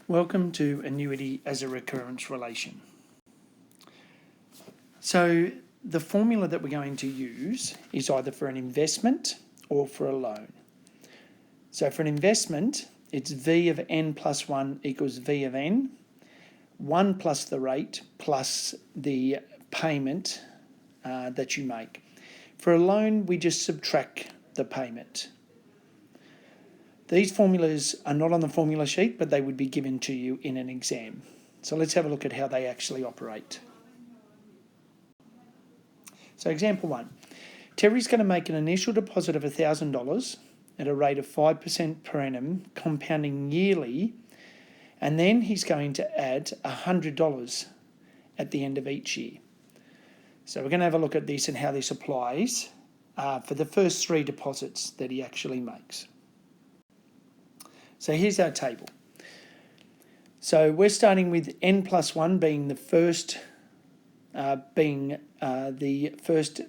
Welcome to Annuity as a recurrence relation. So the formula that we're going to use is either for an investment or for a loan. So for an investment, it's V of n plus 1 equals V of n, 1 plus the rate plus the payment that you make. For a loan, we just subtract the payment. These formulas are not on the formula sheet, but they would be given to you in an exam. So let's have a look at how they actually operate. So example 1. Terry's going to make an initial deposit of $1,000 at a rate of 5% per annum, compounding yearly, and then he's going to add $100 at the end of each year. So we're going to have a look at this and how this applies for the first 3 deposits that he actually makes. So here's our table. So we're starting with n plus 1 being the first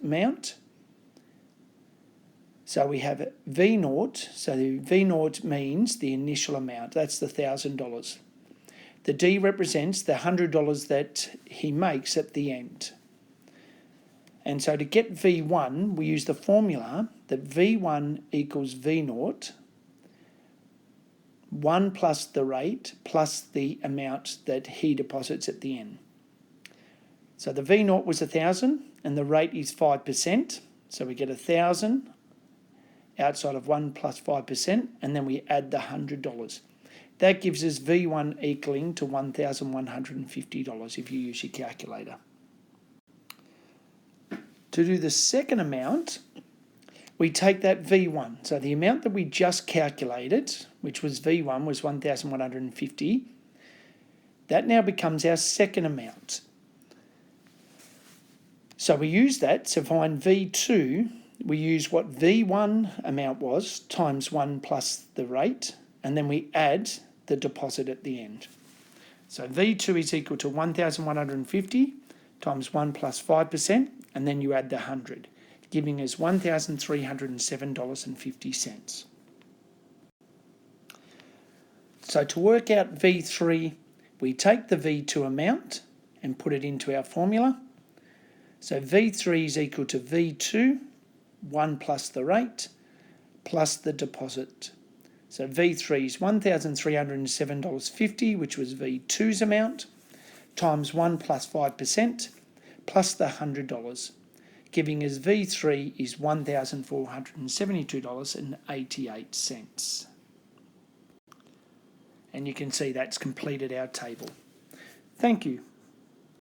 amount. So we have V0. So V0 means the initial amount. That's the $1,000. The D represents the $100 that he makes at the end. And so to get V1, we use the formula that V1 equals V0, 1 plus the rate plus the amount that he deposits at the end. So the V0 was 1,000 and the rate is 5%. So we get 1,000 outside of 1 plus 5%, and then we add the $100. That gives us V1 equaling to $1,150 if you use your calculator. To do the second amount, we take that V1. So the amount that we just calculated, which was V1, was 1,150. That now becomes our second amount. So we use that to find V2. We use what V1 amount was times 1 plus the rate, and then we add the deposit at the end. So V2 is equal to 1,150 times 1 plus 5%, and then you add the 100. Giving us $1,307.50. So to work out V3, we take the V2 amount and put it into our formula. So V3 is equal to V2, 1 plus the rate, plus the deposit. So V3 is $1,307.50, which was V2's amount, times 1 plus 5%, plus the $100. Giving us V3 is $1,472.88. And you can see that's completed our table. Thank you.